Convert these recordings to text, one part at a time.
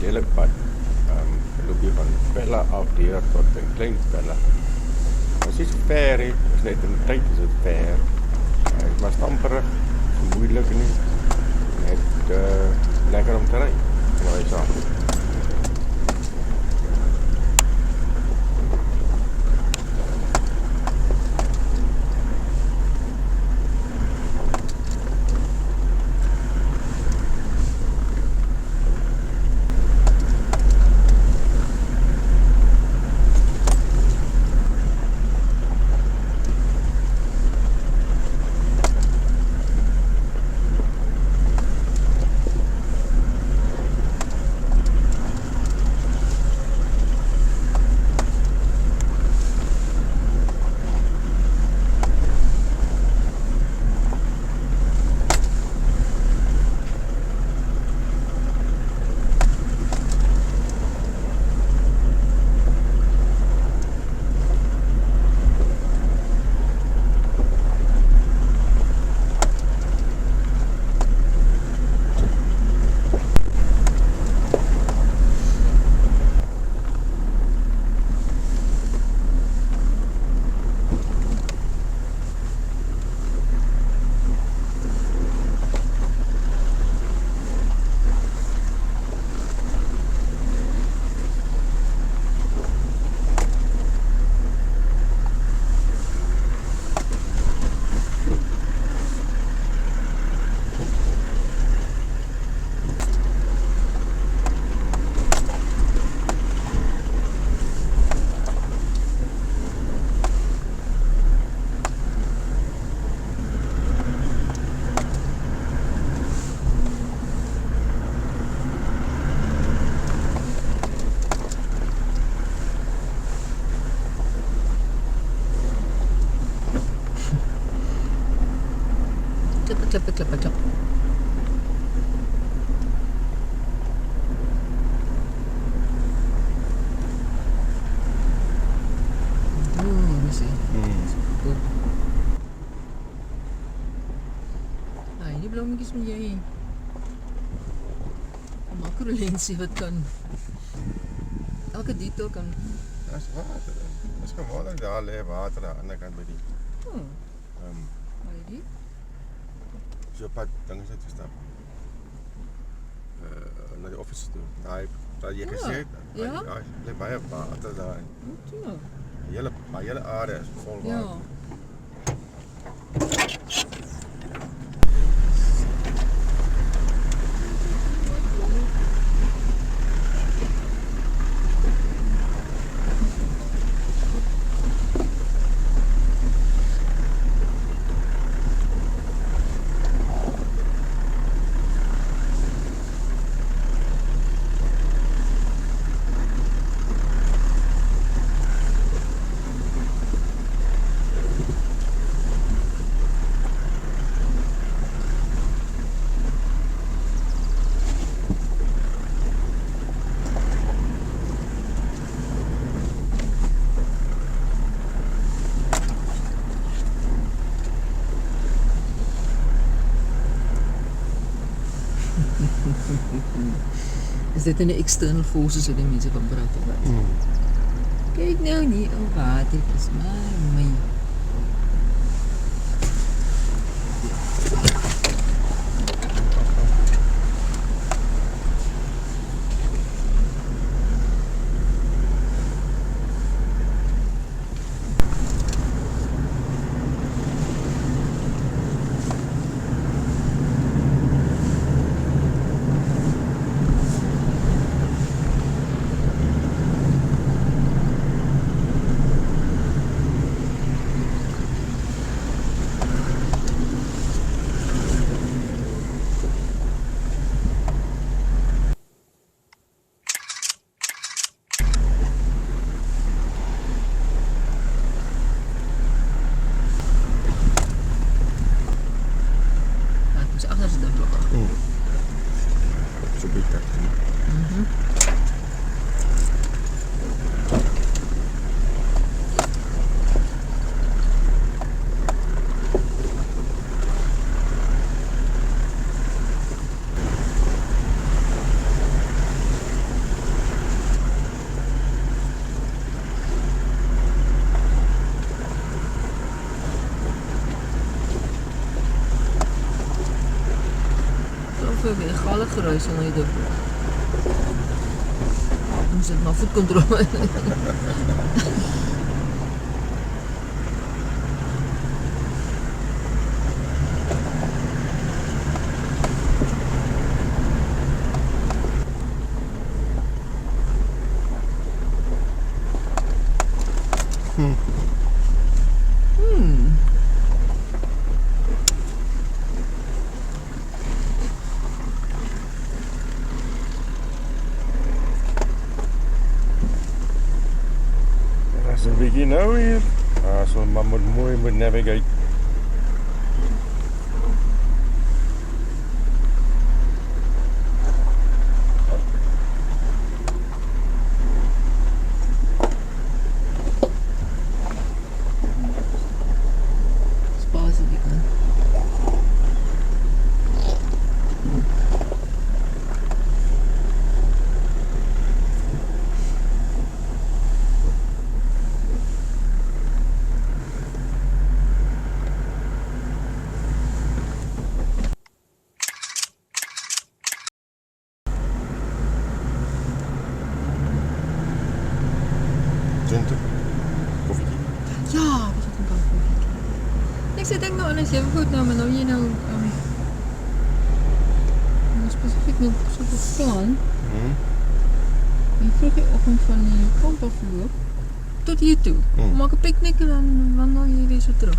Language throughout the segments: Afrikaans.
dele pad. Loop jy van Pella af deur tot in Klein Pella. Dit is nie ver nie, dit is net in tyd is dit ver. Maar stamperig, moeilik nie. Net lekker om te ry. Maar hy saam. Klap. Masih. Ini belum lagi sebenarnya. Macrolensie wat kan elke detail kan. Dis water. Dis gewoon daar lê water aan die ander kant by die. Waar die? So pad dan is dit gestap. Na die office toe. Daar jy gesê het. Ja. Lê baie water daar. Ja. Die hele area is vol water. Ja. Is dit 'n external forces wat die mense kan praat of wat? Kyk nou nie, water is my. vir egale geruis aan die dop. Moes dit maar voetkontrole. As 'n bietjie nou hier. So maar mooi moet navigate. Spasie die kant. Junto. Koffietjie. Ja, wat het een koffie. Ek sê dink nou aan as jy goed nou, maar nou jy nou spesifiek met so 'n plan. Die vroege oggend van die kamp afloop tot hier toe. Maak 'n piknik en dan wandel jy weer so terug.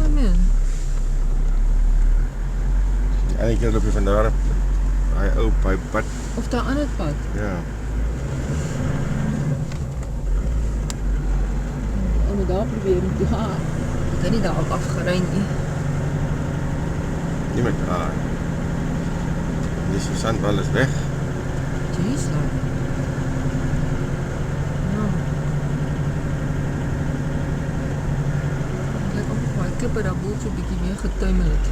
Amen. En ek loop hier van daar. Daai ou pad. Of daar aan het pad. Ja. En we daar probeer om te gaan. Ek het nie daar op afgery nie. Nie met daar. Die sandwal is weg. Jeez, laat. Ja. Ek lyk op baie klippe daar bo so 'n bietjie meer getuimel het.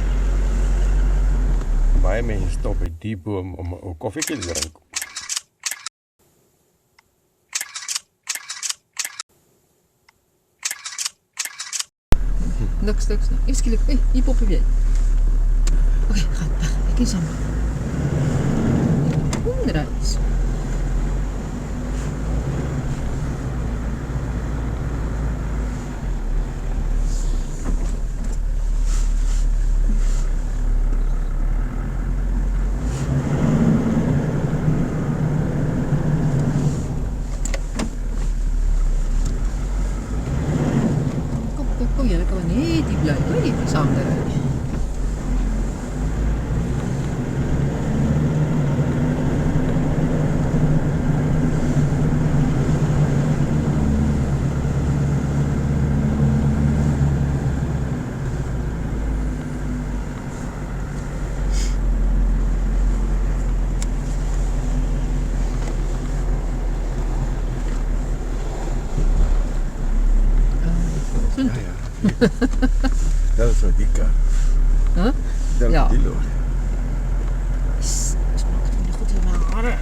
Baie mense stop by die boom om 'n koffietjie te drink. Niks. Skielik, hier pop jy. Oké, gaan. Ek is aan. Reis. Kom, jy kan nie die bly. Hoe die saam ry. Dat is wat die kar. Huh? Dat Ja. is die loor. Ek maak dit nie goed in my hare.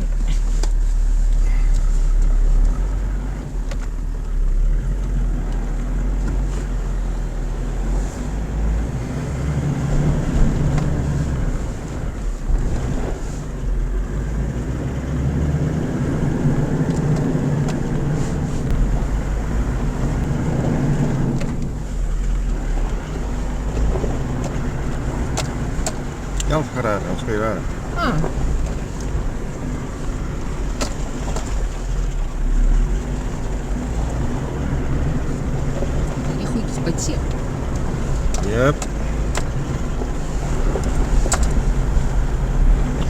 Graden, als je waar. Ah. Die goedjes by die see. Yep.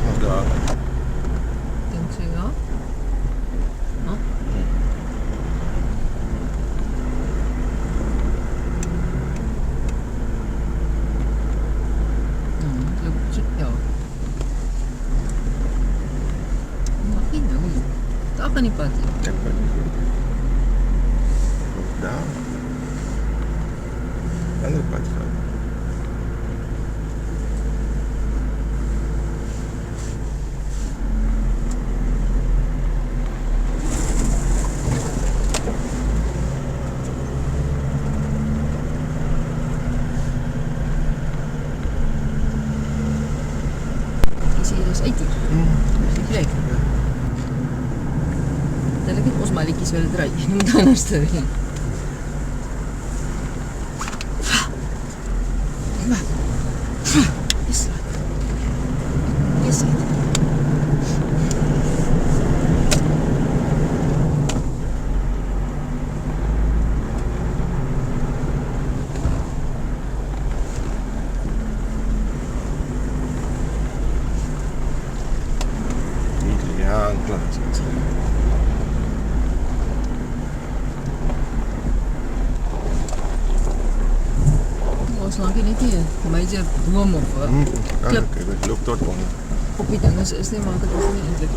Ons daar. Dink so ja. Huh? Ja. Mag nie nou nie. Daar gaan die pad. Ja, of daar. Ander pad gaan. uit hier. Dis kyk. Dan ek het ons malletjies wil dry. Jy moet anders te doen. Ons maak net nie 'n major boom of klip Ek loop tot onder. op die ding is nie, maak dit ook nie eintlik.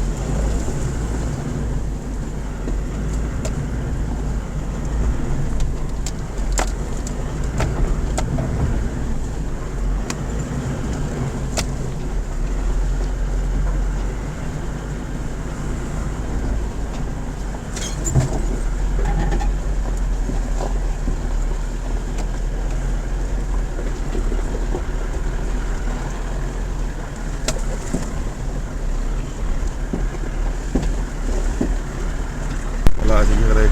Laat ik hier rijden.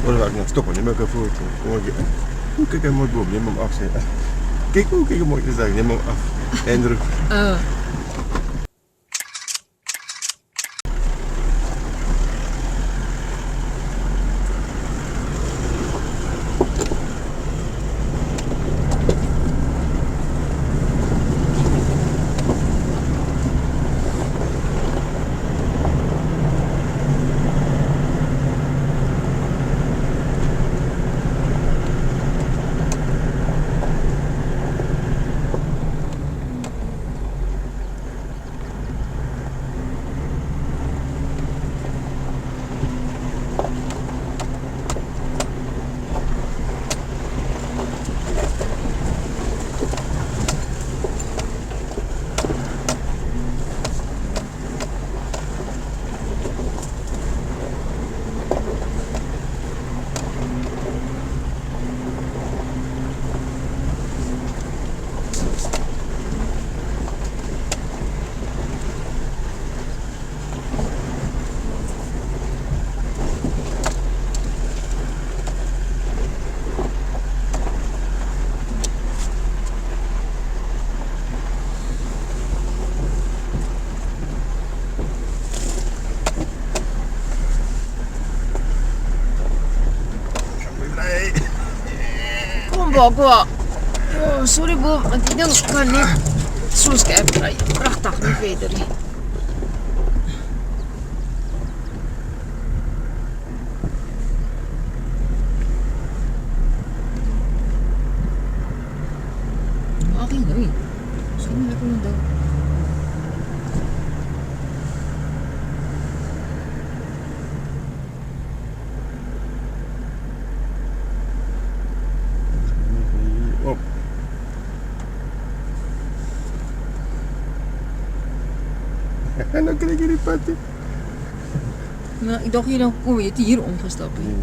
Dan ga ik nog stoppen, neem ik een foto. Hoe kijk hem mooi boven, neem hem af. Kijk hoe kijk hem mooi te zeggen, neem hem af. En druk. Bagua. Oh, sorry boom, want die ding kan nie so skerp ry. Pragtig nie verder nie. Ag nee. Sien ek nou dan. Op. En dan krijg je die patty. Nou, ek dacht jy nou kom jy het hier omgestap nie.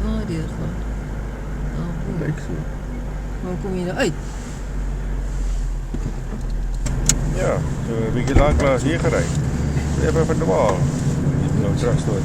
Daar deur gaan. Kijk zo. Maar kom jy nou uit? Ja, een beetje lang klaar hier gereden. We hebben even de wal. Niet nog terug door.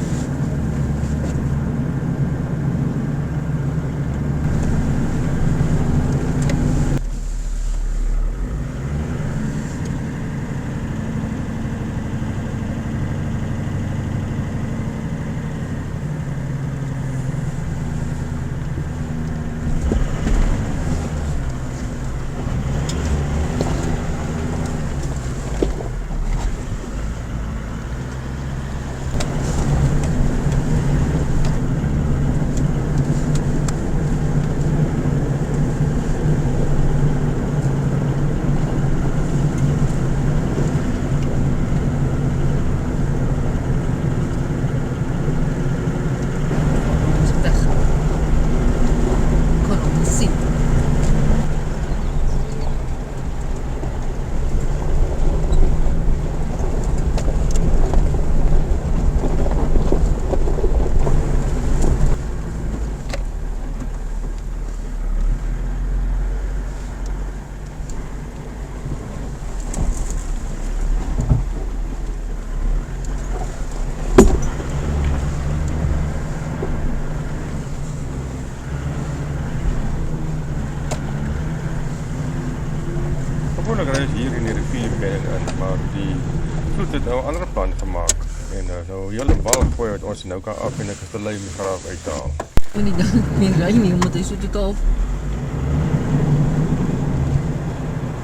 nou 'n ander plan gemaak en nou hele bal gooi wat ons nou kan af en ek het die lym graaf uithaal. En die dan meer ry nie, omdat hy so totaal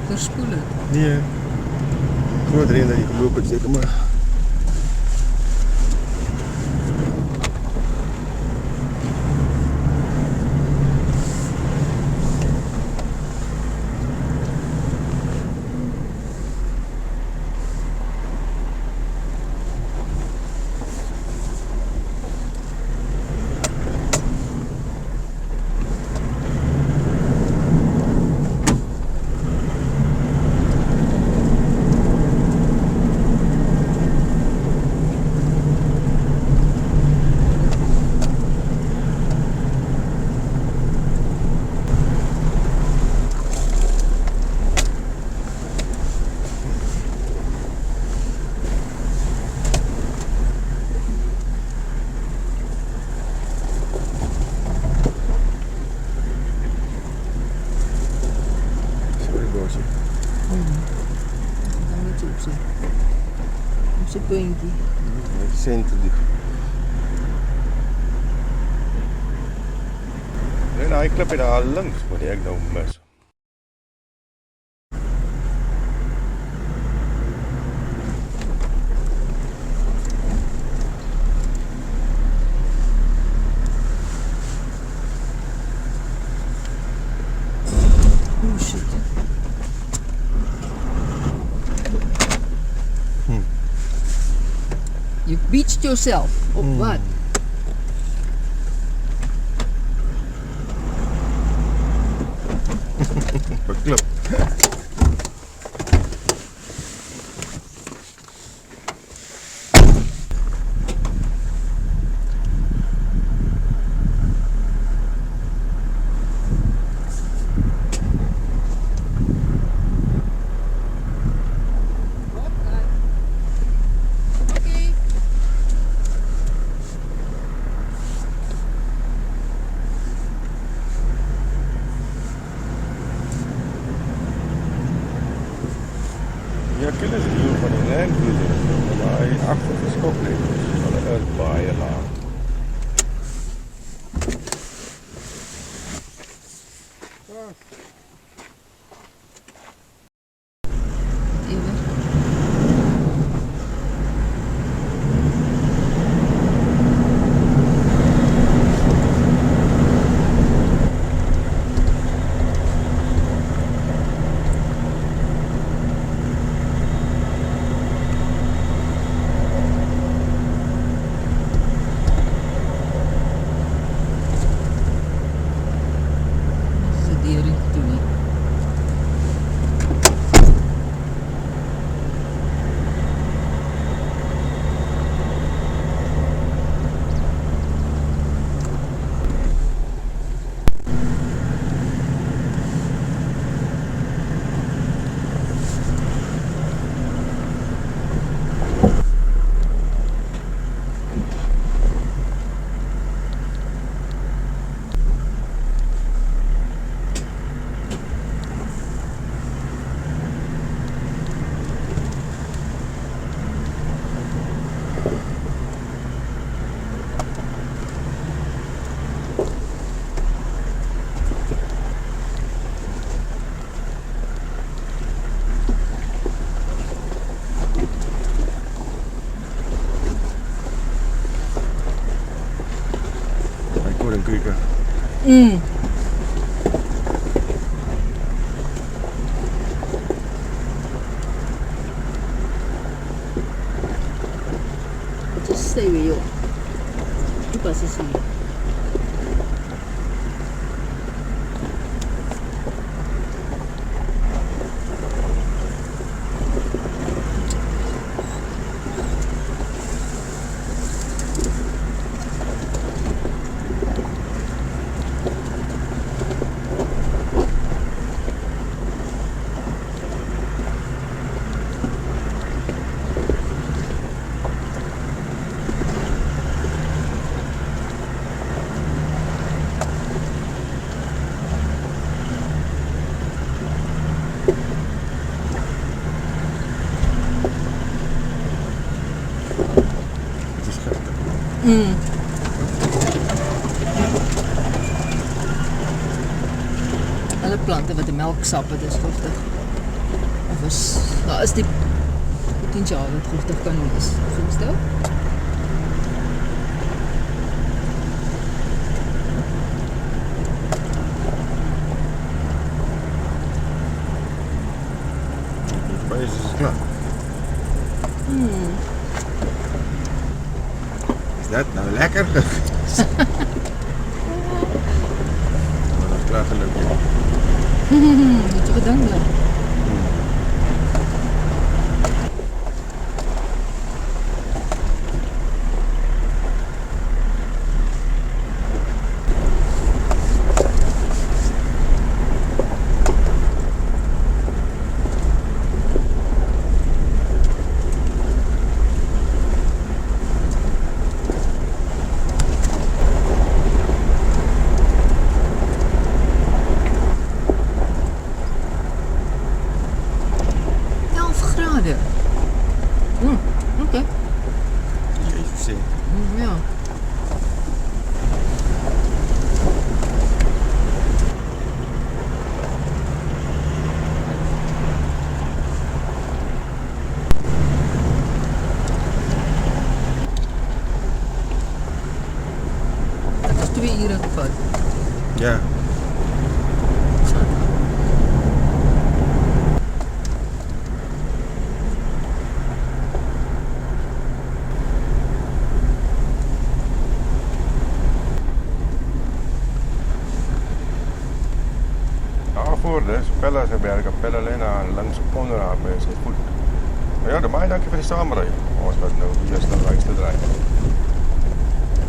verspoel het. Nee. Groot reën dat jy geloop het seker maar. Dan moet je op zijn puntje. Center diep. En daai klip het daar links moet ek nou mis. Oh shit. You beached yourself. Op wat? Beklip. Ja, kennis die view van die Land Cruiser, maar hy agter geskop net, hulle is baie laag. Krieken. Just stay with you. Tu passes assim. Alle plante wat 'n melksap het is giftig. Of daar is die potensiaal wat giftig kan wees. Verstaan? Maar is het klaar? Is dat nou lekker? Maar dat is klaar gelukkig. Wat je gedaan dan? Oké. Jezus, zeg. Ja. Het is 2 ure gevat. Ja. Voor dus, Pella se bergen, Pella Lena langs onderaan is goed. Maar ja, de mij dank je voor die samenrijden. Anders was het nou juist naar langs te draaien.